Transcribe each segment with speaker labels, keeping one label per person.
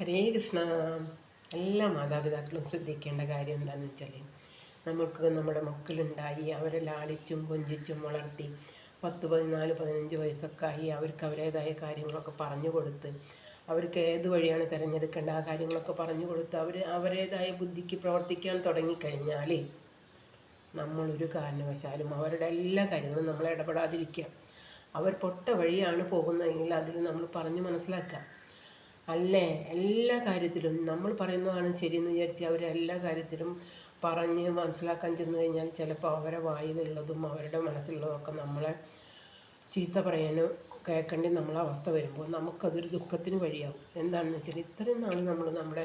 Speaker 1: ഹരേ കൃഷ്ണ. എല്ലാ മാതാപിതാക്കളും ശ്രദ്ധിക്കേണ്ട കാര്യം എന്താണെന്ന് വെച്ചാൽ, നമുക്ക് നമ്മുടെ മക്കളുണ്ടായി അവരെ ലാളിച്ചും കൊഞ്ചിച്ചും വളർത്തി 10, 14, 15 വയസ്സൊക്കെ ആയി അവർക്ക് അവരുടേതായ കാര്യങ്ങളൊക്കെ പറഞ്ഞു കൊടുത്ത്, അവർക്ക് ഏത് വഴിയാണ് തിരഞ്ഞെടുക്കേണ്ട ആ കാര്യങ്ങളൊക്കെ പറഞ്ഞു കൊടുത്ത് അവരുടേതായ ബുദ്ധിക്ക് പ്രവർത്തിക്കാൻ തുടങ്ങിക്കഴിഞ്ഞാൽ നമ്മളൊരു കാരണവശാലും അവരുടെ എല്ലാ കാര്യങ്ങളും നമ്മൾ ഇടപെടാതിരിക്കുക. അവർ പൊട്ട വഴിയാണ് പോകുന്നതെങ്കിൽ അതിൽ നമ്മൾ പറഞ്ഞ് മനസ്സിലാക്കുക. അല്ലേ, എല്ലാ കാര്യത്തിലും നമ്മൾ പറയുന്നതാണ് ശരിയെന്ന് വിചാരിച്ച് അവരെല്ലാ കാര്യത്തിലും പറഞ്ഞ് മനസ്സിലാക്കാൻ ചെന്ന് കഴിഞ്ഞാൽ ചിലപ്പോൾ അവരെ വായിലുള്ളതും അവരുടെ മനസ്സിലുള്ളതൊക്കെ നമ്മളെ ചീത്ത പറയാനോ കേൾക്കേണ്ടി നമ്മളെ അവസ്ഥ വരുമ്പോൾ നമുക്കതൊരു ദുഃഖത്തിന് വഴിയാവും. എന്താണെന്ന് വെച്ചാൽ, ഇത്രയും നാൾ നമ്മൾ നമ്മുടെ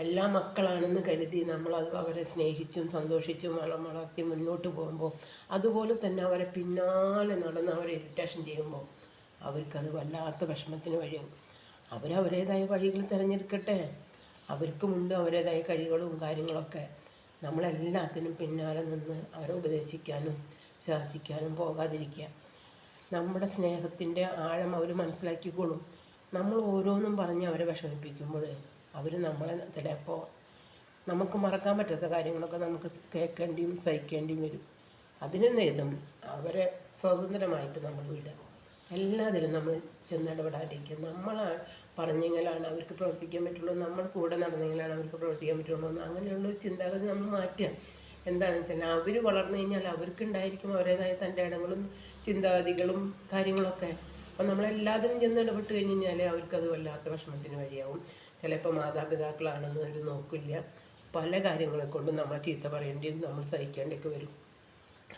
Speaker 1: എല്ലാ മക്കളാണെന്ന് കരുതി നമ്മളത് അവരെ സ്നേഹിച്ചും സന്തോഷിച്ചും വളർത്തി മുന്നോട്ട് പോകുമ്പോൾ, അതുപോലെ തന്നെ അവരെ പിന്നാലെ നടന്ന് അവരെ ഇറിറ്റേഷൻ ചെയ്യുമ്പോൾ അവർക്കത് വല്ലാത്ത വിഷമത്തിന് വഴിയാവും. അവരവരുടേതായ വഴികൾ തിരഞ്ഞെടുക്കട്ടെ. അവർക്കുമുണ്ട് അവരുടേതായ കഴിവുകളും കാര്യങ്ങളൊക്കെ. നമ്മളെല്ലാത്തിനും പിന്നാലെ നിന്ന് അവരെ ഉപദേശിക്കാനും ശാസിക്കാനും പോകാതിരിക്കുക. നമ്മുടെ സ്നേഹത്തിൻ്റെ ആഴം അവർ മനസ്സിലാക്കിക്കോളും. നമ്മൾ ഓരോന്നും പറഞ്ഞ് അവരെ വിഷമിപ്പിക്കുമ്പോൾ അവർ നമ്മളെ ചിലപ്പോൾ നമുക്ക് മറക്കാൻ പറ്റാത്ത കാര്യങ്ങളൊക്കെ നമുക്ക് കേൾക്കേണ്ടിയും സഹിക്കേണ്ടിയും വരും. അതിന് നേതം അവരെ സ്വതന്ത്രമായിട്ട് നമ്മൾ വിടുക. എല്ലാത്തിലും നമ്മൾ ചെന്നിടപെടാതിരിക്കുക. നമ്മൾ പറഞ്ഞെങ്കിലാണ് അവർക്ക് പ്രവർത്തിക്കാൻ പറ്റുള്ളൂ, നമ്മൾ കൂടെ നടന്നെങ്കിലാണ് അവർക്ക് പ്രവർത്തിക്കാൻ പറ്റുള്ളൂ എന്ന് അങ്ങനെയുള്ളൊരു ചിന്താഗതി നമ്മൾ മാറ്റുക. എന്താണെന്ന് വെച്ചാൽ, അവർ വളർന്നു കഴിഞ്ഞാൽ അവർക്കുണ്ടായിരിക്കും അവരുടേതായ തൻ്റെ ഇടങ്ങളും ചിന്താഗതികളും കാര്യങ്ങളൊക്കെ. അപ്പം നമ്മളെല്ലാത്തിനും ചെന്ന് ഇടപെട്ട് കഴിഞ്ഞ് കഴിഞ്ഞാൽ അവർക്കത് വല്ലാത്ത വിഷമത്തിന് വഴിയാവും. ചിലപ്പോൾ മാതാപിതാക്കളാണെന്ന് അവർ നോക്കില്ല, പല കാര്യങ്ങളെ കൊണ്ടും നമ്മൾ ചീത്ത പറയേണ്ടിയും നമ്മൾ സഹിക്കേണ്ടിയൊക്കെ വരും.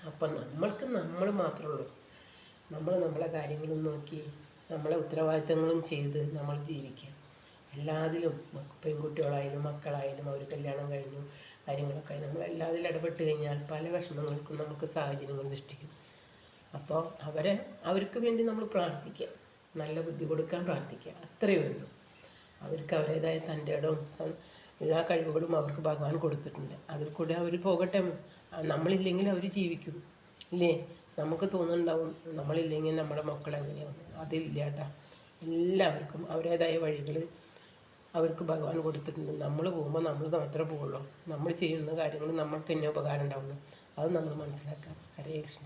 Speaker 1: അപ്പം നമ്മൾക്ക് നമ്മൾ മാത്രമേ ഉള്ളൂ. നമ്മൾ നമ്മളെ കാര്യങ്ങളും നോക്കി നമ്മളെ ഉത്തരവാദിത്തങ്ങളും ചെയ്ത് നമ്മൾ ജീവിക്കുക. എല്ലാത്തിലും പെൺകുട്ടികളായാലും മക്കളായാലും അവർ കല്യാണം കഴിഞ്ഞു കാര്യങ്ങളൊക്കെ നമ്മളെല്ലാത്തിലും ഇടപെട്ട് കഴിഞ്ഞാൽ പല വിഷമങ്ങൾക്കും നമുക്ക് സാഹചര്യങ്ങൾ സൃഷ്ടിക്കും. അപ്പോൾ അവർക്ക് വേണ്ടി നമ്മൾ പ്രാർത്ഥിക്കുക, നല്ല ബുദ്ധി കൊടുക്കാൻ പ്രാർത്ഥിക്കുക, അത്രയേ ഉള്ളൂ. അവർക്ക് അവരുടേതായ തൻ്റെ ഇടവും എല്ലാ കഴിവുകളും അവർക്ക് ഭഗവാൻ കൊടുത്തിട്ടുണ്ട്. അതിൽ കൂടെ അവർ പോകട്ടെ. നമ്മളില്ലെങ്കിൽ അവർ ജീവിക്കും ഇല്ലേ? നമുക്ക് തോന്നുന്നുണ്ടാവും നമ്മളില്ലെങ്കിൽ നമ്മുടെ മക്കളെങ്ങനെയാവും. അതില്ല കേട്ടോ. എല്ലാവർക്കും അവരുടേതായ വഴികൾ അവർക്ക് ഭഗവാൻ കൊടുത്തിട്ടുണ്ട്. നമ്മൾ പോകുമ്പോൾ നമ്മൾ മാത്രമേ പോവുള്ളൂ. നമ്മൾ ചെയ്യുന്ന കാര്യങ്ങൾ നമ്മൾക്ക് തന്നെ ഉപകാരം ഉണ്ടാവുള്ളൂ. അത് നമ്മൾ മനസ്സിലാക്കാം. ഹരേ കൃഷ്ണ.